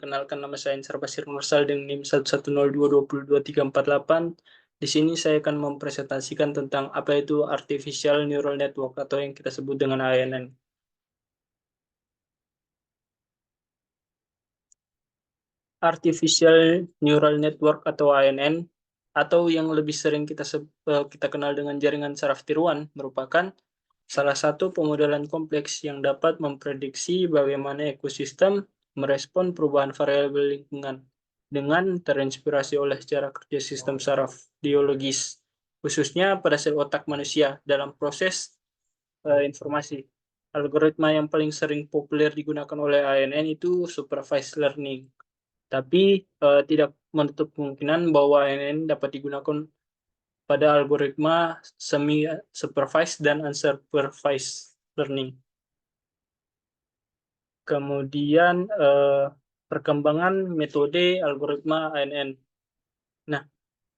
Kenalkan, nama saya Ensar Basir Nursal dengan NIM 110222238. Di sini saya akan mempresentasikan tentang apa itu Artificial Neural Network atau yang kita sebut dengan ANN. Artificial Neural Network atau ANN, atau yang lebih sering kita kenal dengan jaringan saraf tiruan, merupakan salah satu pemodelan kompleks yang dapat memprediksi bagaimana ekosistem merespon perubahan variabel lingkungan dengan terinspirasi oleh cara kerja sistem saraf biologis, khususnya pada sel otak manusia dalam proses informasi. Algoritma yang paling sering populer digunakan oleh ANN itu supervised learning, tapi tidak menutup kemungkinan bahwa ANN dapat digunakan pada algoritma semi-supervised dan unsupervised learning. Kemudian perkembangan metode algoritma ANN. Nah,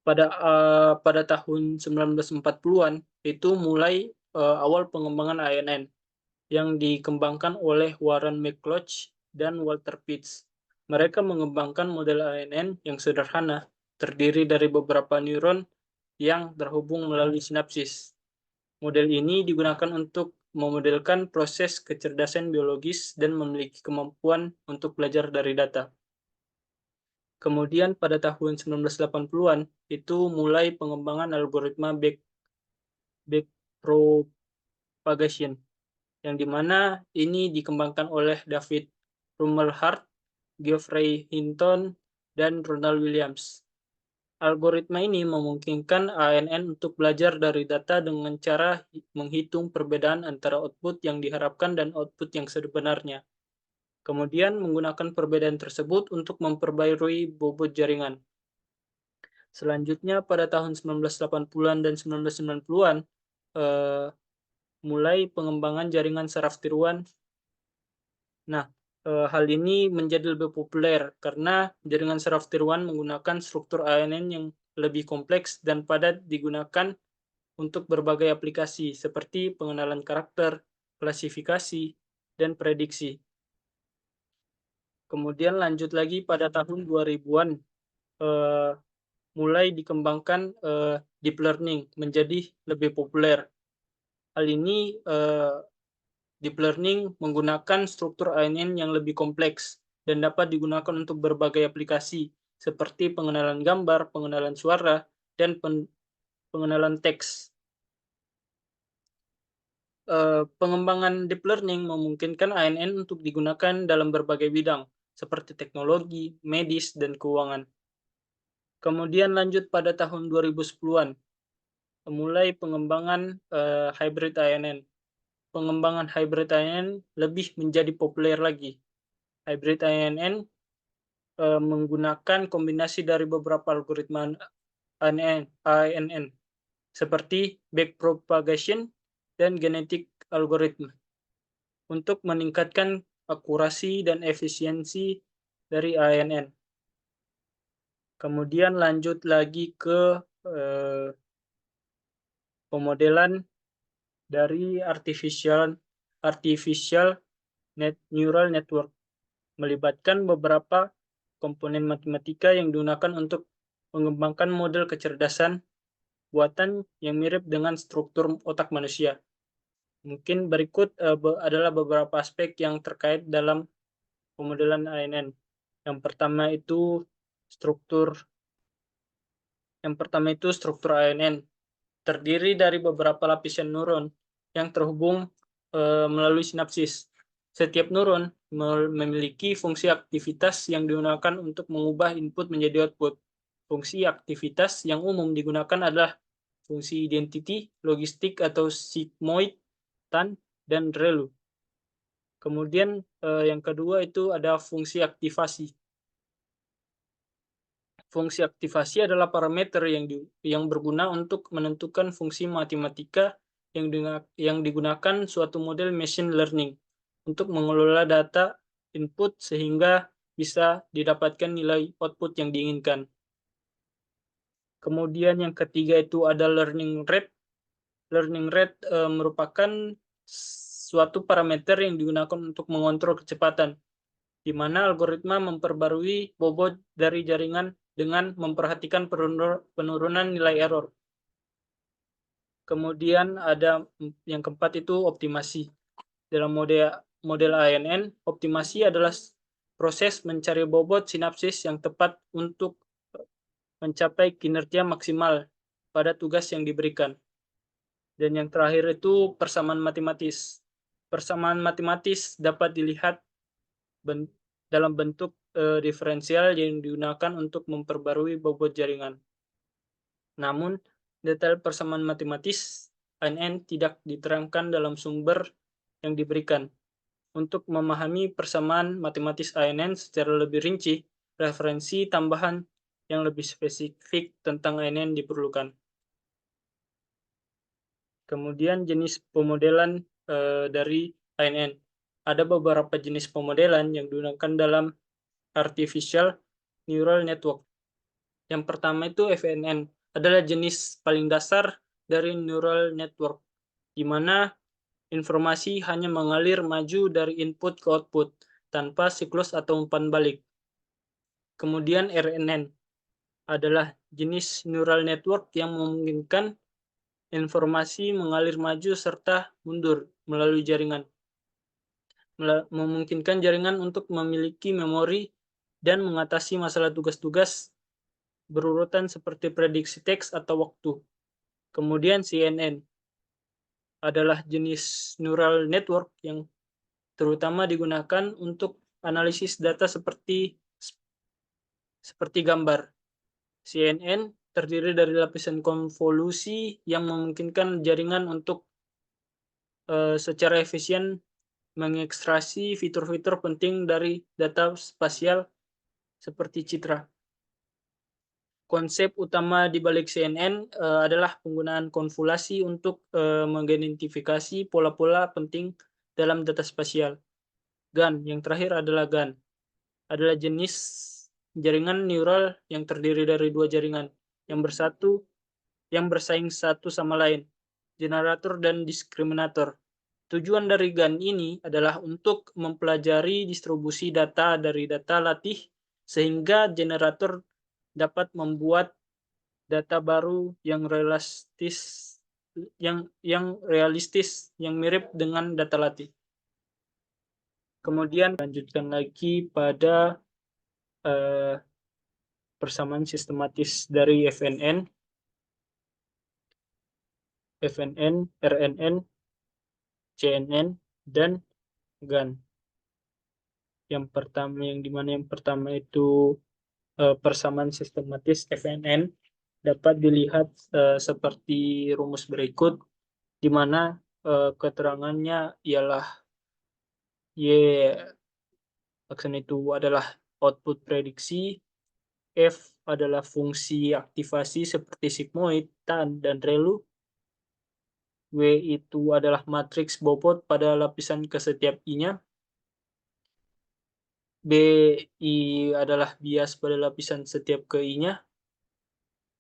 pada tahun 1940-an itu mulai awal pengembangan ANN yang dikembangkan oleh Warren McCloud dan Walter Pitts. Mereka mengembangkan model ANN yang sederhana, terdiri dari beberapa neuron yang terhubung melalui sinapsis. Model ini digunakan untuk memodelkan proses kecerdasan biologis dan memiliki kemampuan untuk belajar dari data. Kemudian pada tahun 1980-an, itu mulai pengembangan algoritma backpropagation, yang dimana ini dikembangkan oleh David Rumelhart, Geoffrey Hinton, dan Ronald Williams. Algoritma ini memungkinkan ANN untuk belajar dari data dengan cara menghitung perbedaan antara output yang diharapkan dan output yang sebenarnya. Kemudian menggunakan perbedaan tersebut untuk memperbarui bobot jaringan. Selanjutnya pada tahun 1980-an dan 1990-an mulai pengembangan jaringan saraf tiruan. Nah, hal ini menjadi lebih populer karena jaringan saraf tiruan menggunakan struktur ANN yang lebih kompleks dan padat digunakan untuk berbagai aplikasi seperti pengenalan karakter, klasifikasi, dan prediksi. Kemudian lanjut lagi pada tahun 2000-an, mulai dikembangkan deep learning menjadi lebih populer. Hal ini deep learning menggunakan struktur ANN yang lebih kompleks dan dapat digunakan untuk berbagai aplikasi seperti pengenalan gambar, pengenalan suara, dan pengenalan teks. Pengembangan deep learning memungkinkan ANN untuk digunakan dalam berbagai bidang seperti teknologi, medis, dan keuangan. Kemudian lanjut pada tahun 2010-an, mulai pengembangan hybrid ANN. Pengembangan hybrid ANN lebih menjadi populer lagi. Hybrid ANN menggunakan kombinasi dari beberapa algoritma ANN seperti backpropagation dan genetic algorithm untuk meningkatkan akurasi dan efisiensi dari ANN. Kemudian lanjut lagi ke pemodelan dari artificial neural network, melibatkan beberapa komponen matematika yang digunakan untuk mengembangkan model kecerdasan buatan yang mirip dengan struktur otak manusia. Mungkin berikut adalah beberapa aspek yang terkait dalam pemodelan ANN. Yang pertama itu struktur ANN. Terdiri dari beberapa lapisan neuron yang terhubung melalui sinapsis. Setiap neuron memiliki fungsi aktivitas yang digunakan untuk mengubah input menjadi output. Fungsi aktivitas yang umum digunakan adalah fungsi identity, logistik atau sigmoid, tan, dan ReLU. Kemudian yang kedua itu ada fungsi aktivasi. Fungsi aktivasi adalah parameter yang berguna untuk menentukan fungsi matematika yang digunakan suatu model machine learning untuk mengelola data input sehingga bisa didapatkan nilai output yang diinginkan. Kemudian yang ketiga itu ada learning rate. Learning rate merupakan suatu parameter yang digunakan untuk mengontrol kecepatan. di mana algoritma memperbarui bobot dari jaringan dengan memperhatikan penurunan nilai error. Kemudian ada yang keempat itu optimasi. Dalam model ANN, optimasi adalah proses mencari bobot sinapsis yang tepat untuk mencapai kinerja maksimal pada tugas yang diberikan. Dan yang terakhir itu persamaan matematis. Persamaan matematis dapat dilihat dalam bentuk diferensial yang digunakan untuk memperbarui bobot jaringan. Namun, detail persamaan matematis ANN tidak diterangkan dalam sumber yang diberikan. Untuk memahami persamaan matematis ANN secara lebih rinci, referensi tambahan yang lebih spesifik tentang ANN diperlukan. Kemudian jenis pemodelan dari ANN. Ada beberapa jenis pemodelan yang digunakan dalam artificial neural network. Yang pertama itu FNN, adalah jenis paling dasar dari neural network, di mana informasi hanya mengalir maju dari input ke output tanpa siklus atau umpan balik. Kemudian RNN adalah jenis neural network yang memungkinkan informasi mengalir maju serta mundur melalui jaringan, memungkinkan jaringan untuk memiliki memori dan mengatasi masalah tugas-tugas berurutan seperti prediksi teks atau waktu. Kemudian CNN adalah jenis neural network yang terutama digunakan untuk analisis data seperti gambar. CNN terdiri dari lapisan konvolusi yang memungkinkan jaringan untuk secara efisien mengekstraksi fitur-fitur penting dari data spasial seperti citra. Konsep utama di balik CNN adalah penggunaan konvolasi untuk mengidentifikasi pola-pola penting dalam data spasial. GAN, yang terakhir adalah GAN, adalah jenis jaringan neural yang terdiri dari dua jaringan yang bersaing satu sama lain, generator dan diskriminator. Tujuan dari GAN ini adalah untuk mempelajari distribusi data dari data latih sehingga generator dapat membuat data baru yang realistis yang mirip dengan data latih. Kemudian lanjutkan lagi pada persamaan sistematis dari FNN, RNN, CNN, dan GAN. Yang pertama itu persamaan sistematis FNN dapat dilihat seperti rumus berikut, di mana keterangannya ialah Y aksen itu adalah output prediksi, F adalah fungsi aktivasi seperti sigmoid, tan, dan relu, W itu adalah matriks bobot pada lapisan ke setiap I-nya, BI adalah bias pada lapisan setiap ke I-nya,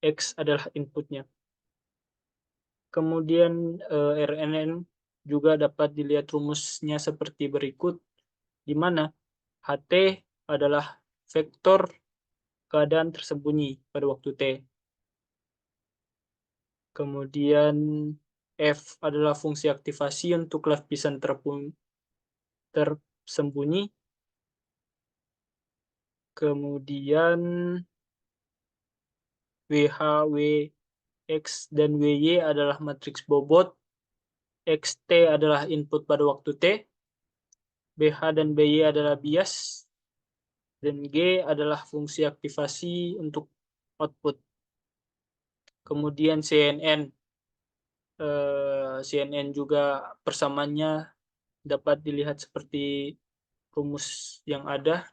X adalah inputnya. Kemudian RNN juga dapat dilihat rumusnya seperti berikut, di mana HT adalah vektor keadaan tersembunyi pada waktu T. Kemudian F adalah fungsi aktivasi untuk lapisan tersembunyi. Kemudian WH, WX, dan WY adalah matriks bobot. XT adalah input pada waktu T. BH dan BY adalah bias. Dan G adalah fungsi aktivasi untuk output. Kemudian CNN juga persamaannya dapat dilihat seperti rumus yang ada,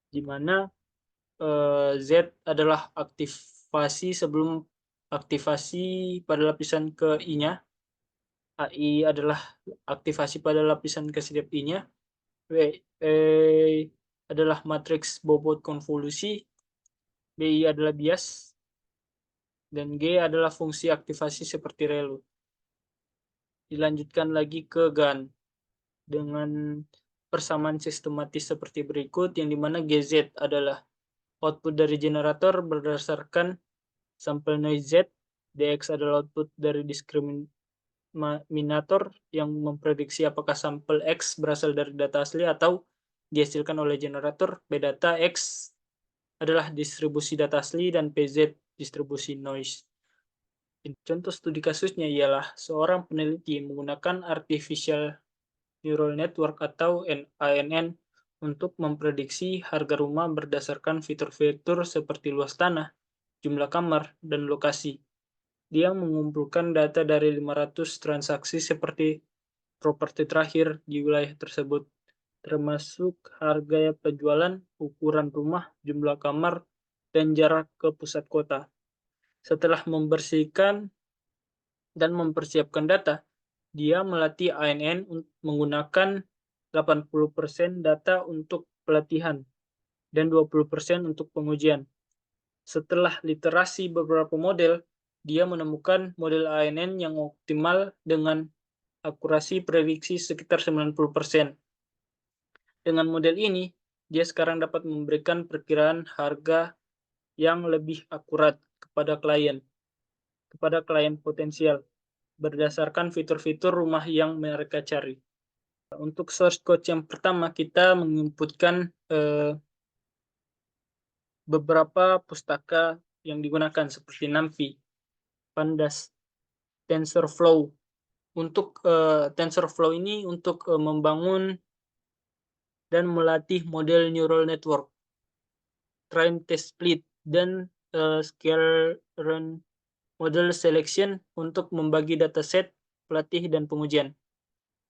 di mana Z adalah aktivasi sebelum aktivasi pada lapisan ke I-nya, AI adalah aktivasi pada lapisan ke setiap I-nya, W adalah matriks bobot konvolusi, BI adalah bias, dan G adalah fungsi aktivasi seperti relu. Dilanjutkan lagi ke GAN dengan persamaan sistematis seperti berikut, yang dimana GZ adalah output dari generator berdasarkan sampel noise Z, DX adalah output dari diskriminator yang memprediksi apakah sampel X berasal dari data asli atau dihasilkan oleh generator, P data X adalah distribusi data asli, dan PZ distribusi noise. Contoh studi kasusnya ialah seorang peneliti menggunakan Artificial Neural Network atau ANN untuk memprediksi harga rumah berdasarkan fitur-fitur seperti luas tanah, jumlah kamar, dan lokasi. Dia mengumpulkan data dari 500 transaksi seperti properti terakhir di wilayah tersebut, termasuk harga penjualan, ukuran rumah, jumlah kamar, dan jarak ke pusat kota. Setelah membersihkan dan mempersiapkan data, dia melatih ANN menggunakan 80% data untuk pelatihan dan 20% untuk pengujian. Setelah literasi beberapa model, dia menemukan model ANN yang optimal dengan akurasi prediksi sekitar 90%. Dengan model ini, dia sekarang dapat memberikan perkiraan harga yang lebih akurat kepada klien potensial berdasarkan fitur-fitur rumah yang mereka cari. Untuk source code yang pertama, kita menginputkan beberapa pustaka yang digunakan seperti NumPy, Pandas, TensorFlow. Untuk TensorFlow ini untuk membangun dan melatih model neural network, train, test, split, dan scale run model selection untuk membagi dataset, pelatih, dan pengujian.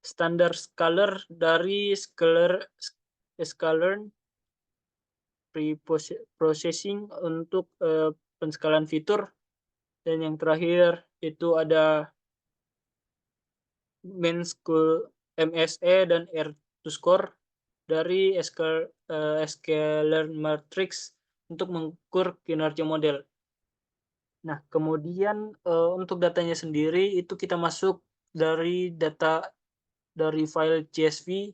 Standar scalar dari sklearn pre-processing untuk penskalan fitur, dan yang terakhir itu ada MSE dan R2Score dari sklearn matrix untuk mengukur kinerja model. Nah, kemudian untuk datanya sendiri itu kita masuk dari data dari file CSV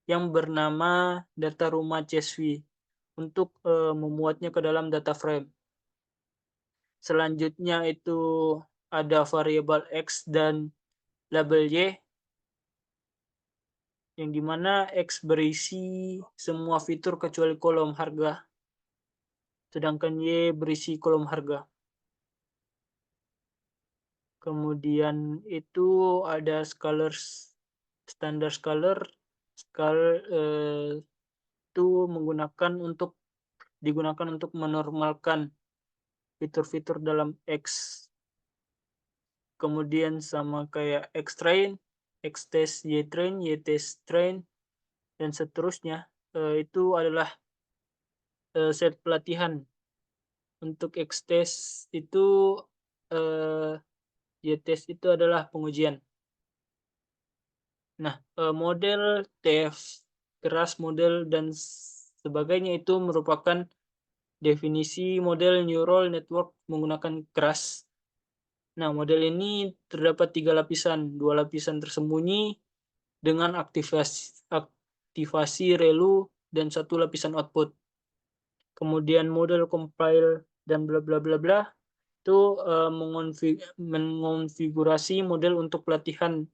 yang bernama data rumah CSV untuk memuatnya ke dalam data frame. Selanjutnya itu ada variabel X dan label Y, yang dimana X berisi semua fitur kecuali kolom harga, sedangkan Y berisi kolom harga. Kemudian itu ada standar scalar itu digunakan untuk menormalkan fitur-fitur dalam X. Kemudian sama kayak X-train, X-test, Y-train, Y-test train, dan seterusnya. Itu adalah set pelatihan. Untuk X-test itu, Y-test itu adalah pengujian. Nah, model TF keras, model, dan sebagainya itu merupakan definisi model neural network menggunakan keras. Nah, model ini terdapat 3 lapisan, 2 lapisan tersembunyi dengan aktivasi relu dan 1 lapisan output. Kemudian model compile dan bla bla bla bla itu mengonfigurasi model untuk pelatihan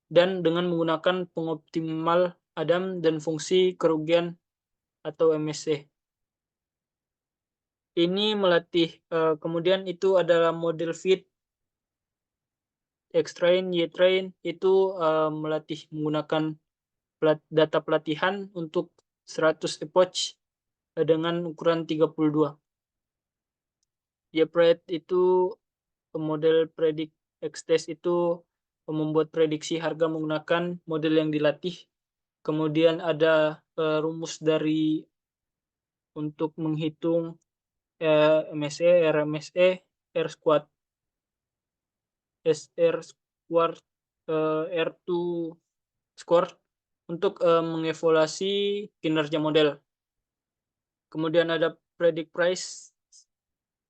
dan dengan menggunakan pengoptimal Adam dan fungsi kerugian atau MSE. Ini melatih, kemudian itu adalah model fit, X-train, Y-train itu melatih menggunakan data pelatihan untuk 100 epoch dengan ukuran 32. Y-pred itu model predict, X-test itu membuat prediksi harga menggunakan model yang dilatih. Kemudian ada rumus dari untuk menghitung MSE, RMSE, R-squared, R-squared, R2 score untuk mengevaluasi kinerja model. Kemudian ada predict price,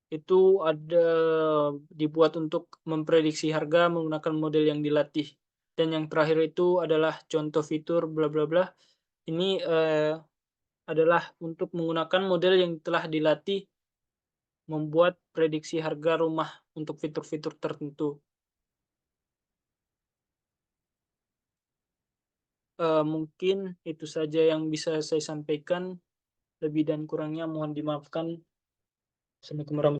itu ada dibuat untuk memprediksi harga menggunakan model yang dilatih. Dan yang terakhir itu adalah contoh fitur bla bla bla, Ini adalah untuk menggunakan model yang telah dilatih membuat prediksi harga rumah untuk fitur-fitur tertentu. Mungkin itu saja yang bisa saya sampaikan, lebih dan kurangnya mohon dimaafkan. Assalamualaikum warahmatullahi